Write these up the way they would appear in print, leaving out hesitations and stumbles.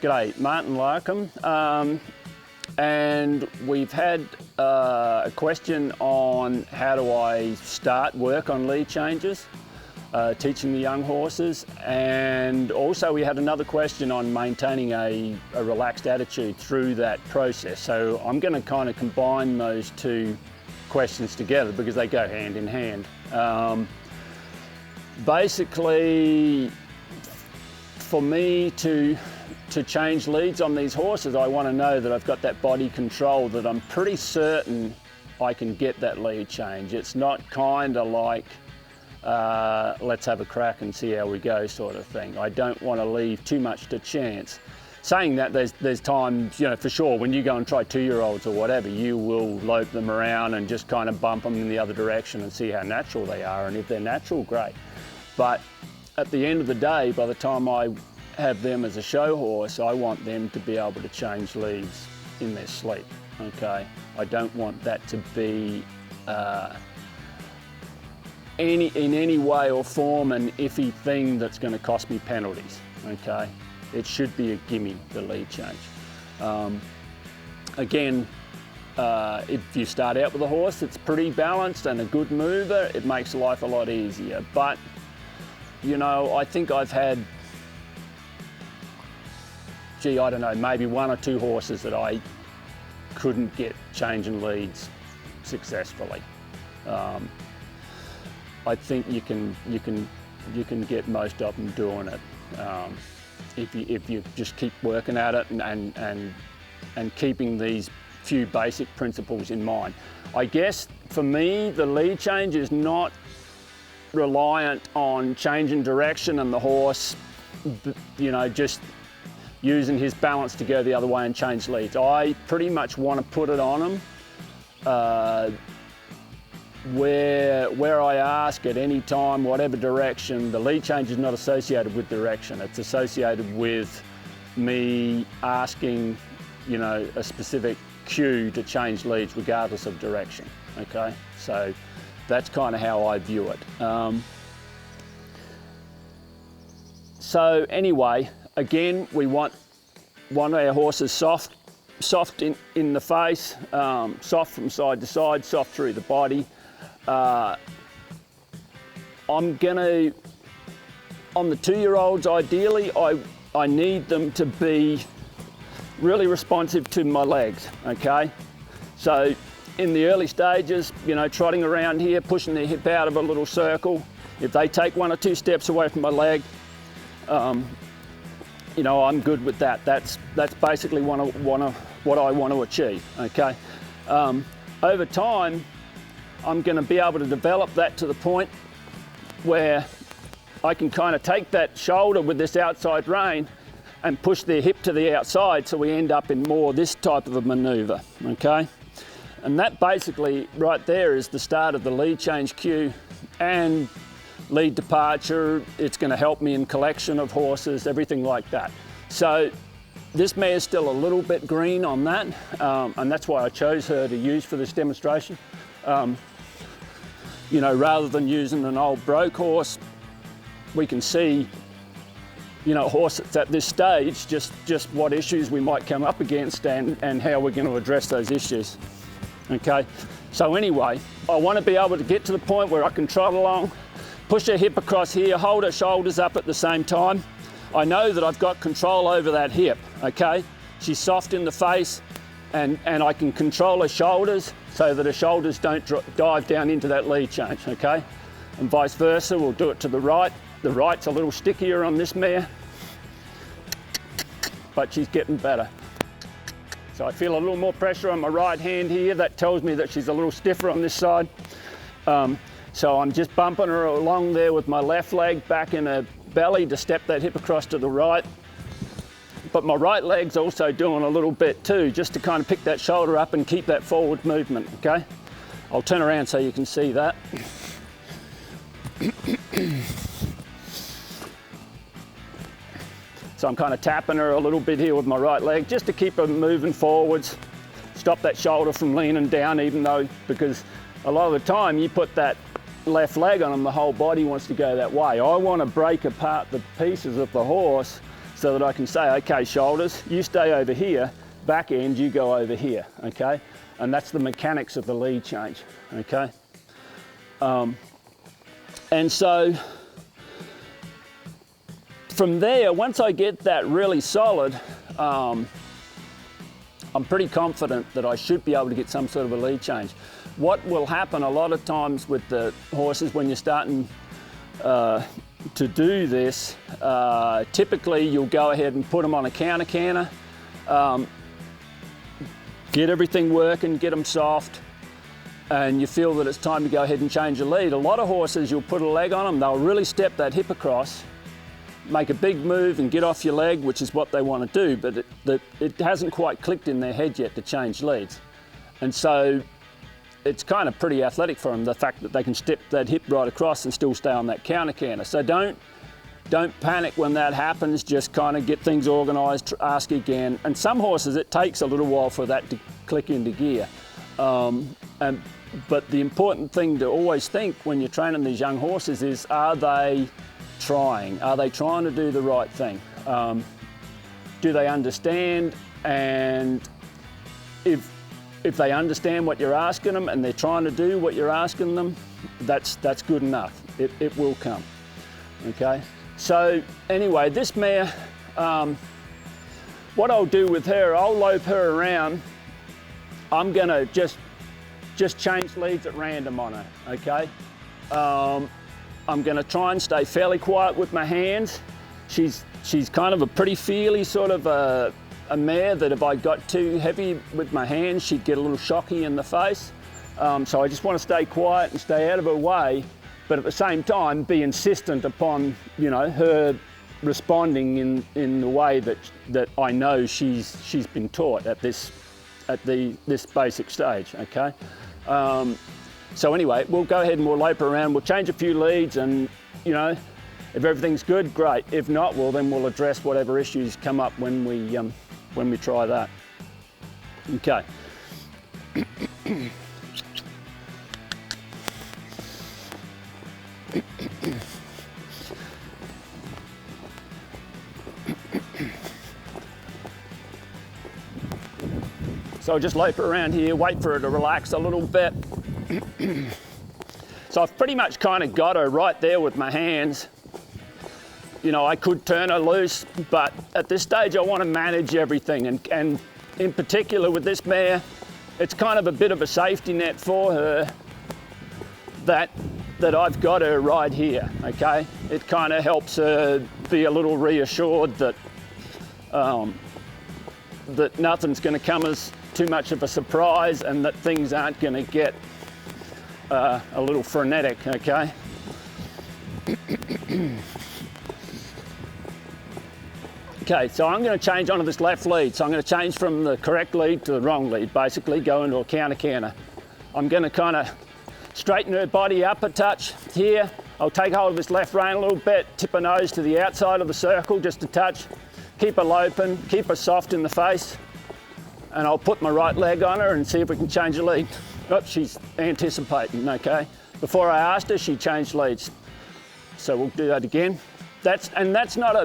G'day, Martin Larcombe, and we've had a question on how do I start work on lead changes, teaching the young horses, and also we had another question on maintaining a relaxed attitude through that process. So I'm going to kind of combine those two questions together because they go hand in hand. Basically, for me to change leads on these horses, I want to know that I've got that body control, that I'm pretty certain I can get that lead change. It's not kind of like, let's have a crack and see how we go sort of thing. I don't want to leave too much to chance. Saying that, there's times, you know, for sure, when you go and try 2-year-olds or whatever, you will lope them around and just kind of bump them in the other direction and see how natural they are, and if they're natural, great. But at the end of the day, by the time I have them as a show horse, I want them to be able to change leads in their sleep, okay? I don't want that to be in any way or form an iffy thing that's going to cost me penalties, okay? It should be a gimme, the lead change. Again, if you start out with a horse that's pretty balanced and a good mover, it makes life a lot easier. But you know, I think I've had, I don't know, maybe 1 or 2 horses that I couldn't get changing leads successfully. I think you can get most of them doing it if you just keep working at it and keeping these few basic principles in mind. I guess for me, the lead change is not reliant on changing direction and the horse, you know, just using his balance to go the other way and change leads. I pretty much want to put it on him where I ask at any time, whatever direction. The lead change is not associated with direction. It's associated with me asking, you know, a specific cue to change leads regardless of direction, okay? So that's kind of how I view it. So anyway, again, we want our horses soft in the face, soft from side to side, soft through the body. I'm gonna, on the 2-year-olds, ideally, I need them to be really responsive to my legs, okay? So in the early stages, you know, trotting around here, pushing their hip out of a little circle. If they take 1 or 2 steps away from my leg, you know, I'm good with that. That's basically what I want to achieve, okay? Over time, I'm going to be able to develop that to the point where I can kind of take that shoulder with this outside rein and push their hip to the outside, so we end up in more this type of a maneuver, okay? And that basically right there is the start of the lead change cue and lead departure. It's going to help me in collection of horses, everything like that. So this mare is still a little bit green on that, and that's why I chose her to use for this demonstration. You know, rather than using an old broke horse, we can see, you know, a horse that's at this stage, just what issues we might come up against and how we're going to address those issues. Okay, so anyway, I want to be able to get to the point where I can trot along, push her hip across here, hold her shoulders up at the same time. I know that I've got control over that hip, okay? She's soft in the face, and I can control her shoulders so that her shoulders don't dive down into that lead change, okay? And vice versa, we'll do it to the right. The right's a little stickier on this mare, but she's getting better. So I feel a little more pressure on my right hand here. That tells me that she's a little stiffer on this side. So I'm just bumping her along there with my left leg back in her belly to step that hip across to the right. But my right leg's also doing a little bit too, just to kind of pick that shoulder up and keep that forward movement, okay? I'll turn around so you can see that. So I'm kind of tapping her a little bit here with my right leg just to keep her moving forwards, stop that shoulder from leaning down, even though, because a lot of the time you put that left leg on them, the whole body wants to go that way. I want to break apart the pieces of the horse so that I can say, okay, shoulders, you stay over here, back end, you go over here, okay? And that's the mechanics of the lead change, okay? And so from there, once I get that really solid, I'm pretty confident that I should be able to get some sort of a lead change. What will happen a lot of times with the horses when you're starting to do this, typically you'll go ahead and put them on a counter canter, get everything working, get them soft, and you feel that it's time to go ahead and change the lead. A lot of horses, you'll put a leg on them, they'll really step that hip across, make a big move and get off your leg, which is what they want to do, but it hasn't quite clicked in their head yet to change leads. And so it's kind of pretty athletic for them, the fact that they can step that hip right across and still stay on that counter canter. So don't panic when that happens, just kind of get things organised, ask again. And some horses, it takes a little while for that to click into gear. But the important thing to always think when you're training these young horses is, are they trying? Are they trying to do the right thing? Do they understand? And if they understand what you're asking them and they're trying to do what you're asking them, that's good enough. It will come, okay? So anyway, this mare, what I'll do with her, I'll lope her around. I'm gonna just change leads at random on her, okay? I'm gonna try and stay fairly quiet with my hands. She's kind of a pretty feely sort of a mare that if I got too heavy with my hands, she'd get a little shocky in the face. So I just want to stay quiet and stay out of her way, but at the same time be insistent upon, you know, her responding in the way that I know she's been taught at this basic stage, okay? So anyway, we'll go ahead and we'll lope around, we'll change a few leads, and you know, if everything's good, great. If not, well then we'll address whatever issues come up when we try that. Okay. So I'll just lope her around here, wait for her to relax a little bit. So I've pretty much kind of got her right there with my hands. You know, I could turn her loose, but at this stage I want to manage everything. And in particular with this mare, it's kind of a bit of a safety net for her that I've got her right here, okay? It kind of helps her be a little reassured that that nothing's going to come as too much of a surprise and that things aren't going to get a little frenetic, okay? Okay, so I'm going to change onto this left lead. So I'm going to change from the correct lead to the wrong lead, basically go into a counter canter. I'm going to kind of straighten her body up a touch here. I'll take hold of this left rein a little bit, tip her nose to the outside of the circle just a touch, keep her loping, keep her soft in the face, and I'll put my right leg on her and see if we can change the lead. Oh, she's anticipating, okay? Before I asked her, she changed leads. So we'll do that again. That's not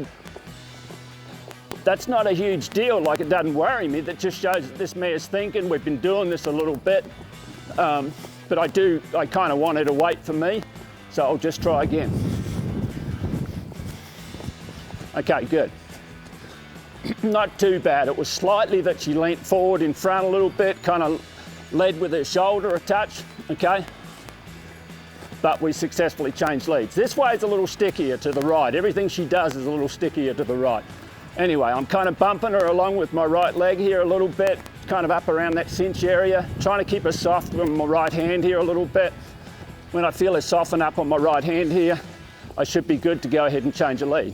a huge deal, like it doesn't worry me. That just shows that this mare's thinking. We've been doing this a little bit, but I kind of want her to wait for me, so I'll just try again. Okay, good. Not too bad. It was slightly that she leant forward in front a little bit, kind of led with her shoulder a touch, okay? But we successfully changed leads. This way is a little stickier to the right. Everything she does is a little stickier to the right. Anyway, I'm kind of bumping her along with my right leg here a little bit, kind of up around that cinch area, trying to keep her soft with my right hand here a little bit. When I feel her soften up on my right hand here, I should be good to go ahead and change a lead.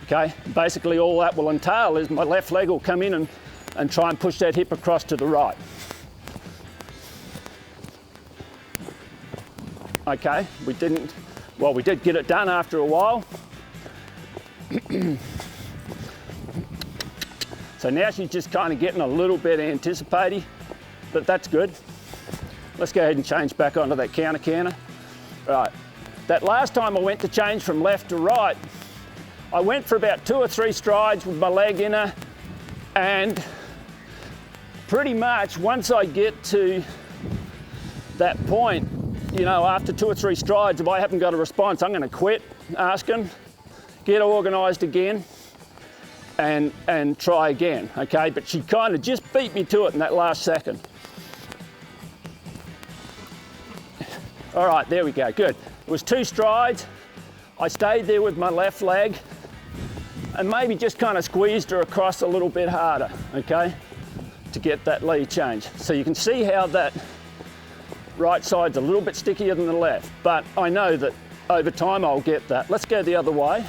Okay, basically all that will entail is my left leg will come in and try and push that hip across to the right. Okay, we did get it done after a while. So now she's just kind of getting a little bit anticipating, but that's good. Let's go ahead and change back onto that counter canter. Right, that last time I went to change from left to right, I went for about 2 or 3 strides with my leg in her, and pretty much once I get to that point, you know, after 2 or 3 strides, if I haven't got a response, I'm going to quit asking, get organised again, and try again, okay? But she kind of just beat me to it in that last second. All right, there we go, good. It was 2 strides. I stayed there with my left leg and maybe just kind of squeezed her across a little bit harder, okay, to get that lead change. So you can see how that right side's a little bit stickier than the left, but I know that over time I'll get that. Let's go the other way.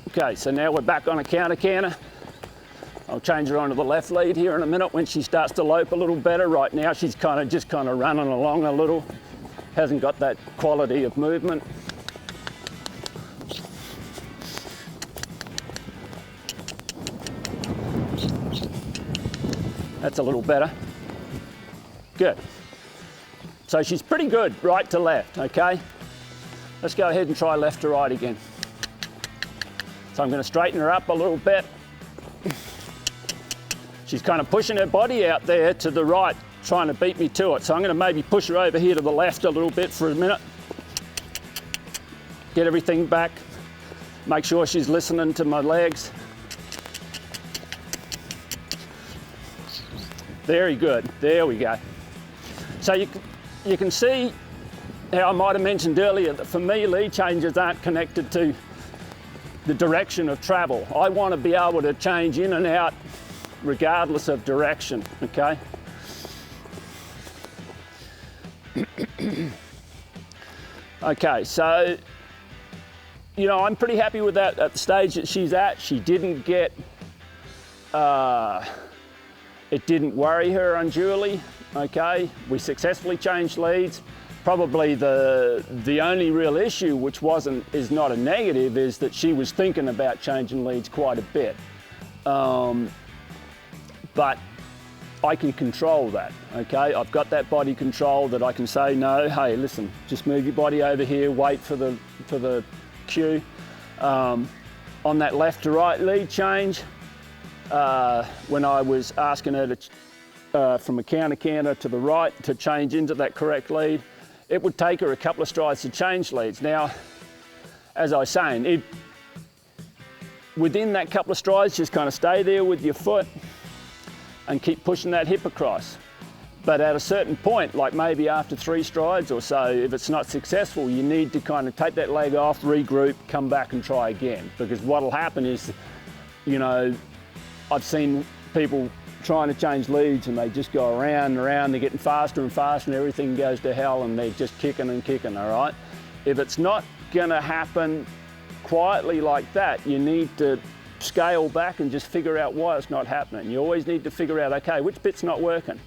Okay, so now we're back on a counter canter. I'll change her onto the left lead here in a minute when she starts to lope a little better. Right now she's just kind of running along a little, hasn't got that quality of movement. That's a little better. Good. So she's pretty good right to left, okay? Let's go ahead and try left to right again. So I'm going to straighten her up a little bit. She's kind of pushing her body out there to the right, trying to beat me to it. So I'm going to maybe push her over here to the left a little bit for a minute. Get everything back. Make sure she's listening to my legs. Very good. There we go. So you can see how I might have mentioned earlier that for me, lead changes aren't connected to the direction of travel. I want to be able to change in and out regardless of direction, okay? Okay, so, you know, I'm pretty happy with that at the stage that she's at. She didn't get, it didn't worry her unduly, okay? We successfully changed leads. Probably the only real issue, which is not a negative, is that she was thinking about changing leads quite a bit. But I can control that, okay? I've got that body control that I can say, no, hey, listen, just move your body over here, wait for the cue. On that left to right lead change, when I was asking her to, from a counter canter to the right to change into that correct lead, it would take her a couple of strides to change leads. Now, as I was saying, within that couple of strides, just kind of stay there with your foot and keep pushing that hip across. But at a certain point, like maybe after 3 strides or so, if it's not successful, you need to kind of take that leg off, regroup, come back and try again. Because what'll happen is, you know, I've seen people trying to change leads and they just go around and around, they're getting faster and faster and everything goes to hell and they're just kicking and kicking, all right? If it's not gonna happen quietly like that, you need to scale back and just figure out why it's not happening. You always need to figure out, okay, which bit's not working?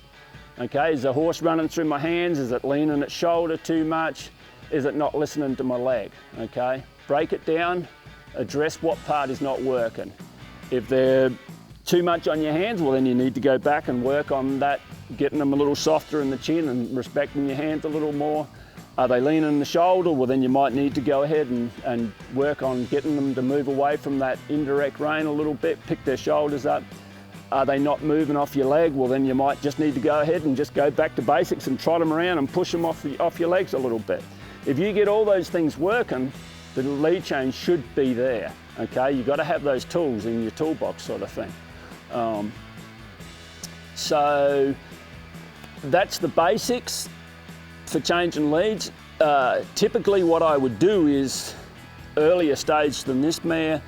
Okay, is the horse running through my hands? Is it leaning its shoulder too much? Is it not listening to my leg? Okay, break it down, address what part is not working. If they're too much on your hands, well then you need to go back and work on that, getting them a little softer in the chin and respecting your hands a little more. Are they leaning the shoulder? Well then you might need to go ahead and work on getting them to move away from that indirect rein a little bit, pick their shoulders up. Are they not moving off your leg? Well then you might just need to go ahead and just go back to basics and trot them around and push them off your legs a little bit. If you get all those things working, the lead change should be there, okay? You've got to have those tools in your toolbox sort of thing. So that's the basics for changing leads. Typically what I would do is, earlier stage than this mare,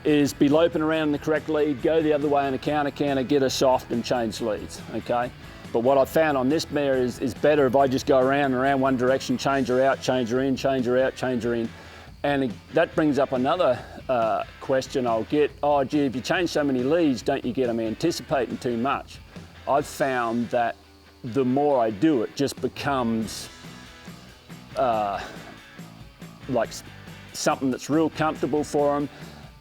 is be loping around in the correct lead, go the other way in a counter canter, get her soft and change leads, okay? But what I've found on this mare is better if I just go around and around one direction, change her out, change her in, change her out, change her in. And that brings up another question I'll get, oh gee, if you change so many leads, don't you get them anticipating too much? I've found that the more I do it, just becomes like something that's real comfortable for them,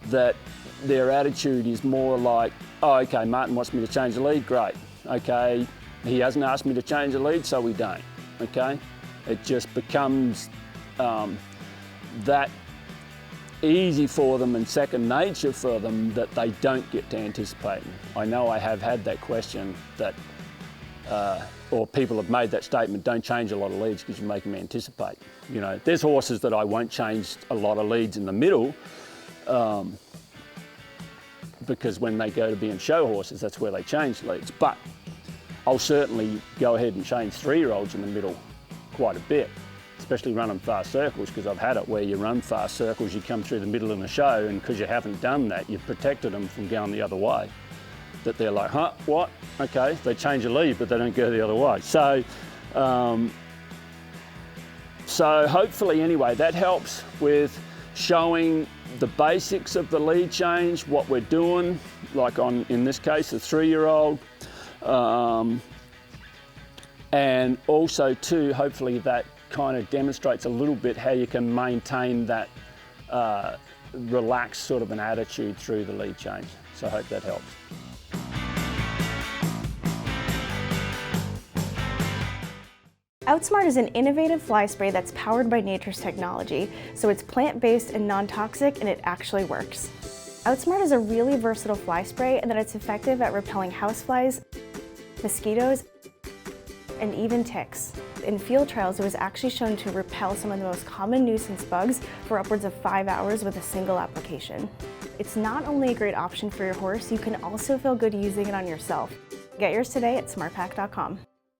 that their attitude is more like, oh, okay, Martin wants me to change the lead, great. Okay, He hasn't asked me to change the lead, so we don't, okay? It just becomes that easy for them and second nature for them that they don't get to anticipating. I know I have had that question that, or people have made that statement, don't change a lot of leads because you make them anticipate. You know, there's horses that I won't change a lot of leads in the middle because when they go to being show horses, that's where they change leads. But I'll certainly go ahead and change 3-year-olds in the middle quite a bit, especially running fast circles, because I've had it where you run fast circles, you come through the middle of the show, and because you haven't done that, you've protected them from going the other way. That they're like, huh, what? Okay, they change a lead, but they don't go the other way. So, so hopefully anyway, that helps with showing the basics of the lead change, what we're doing, like in this case, a 3-year-old. And also too, hopefully that kind of demonstrates a little bit how you can maintain that relaxed sort of an attitude through the lead change. So I hope that helps. Outsmart is an innovative fly spray that's powered by nature's technology, so it's plant-based and non-toxic, and it actually works. Outsmart is a really versatile fly spray in that it's effective at repelling houseflies, mosquitoes, and even ticks. In field trials, it was actually shown to repel some of the most common nuisance bugs for upwards of 5 hours with a single application. It's not only a great option for your horse, you can also feel good using it on yourself. Get yours today at smartpack.com.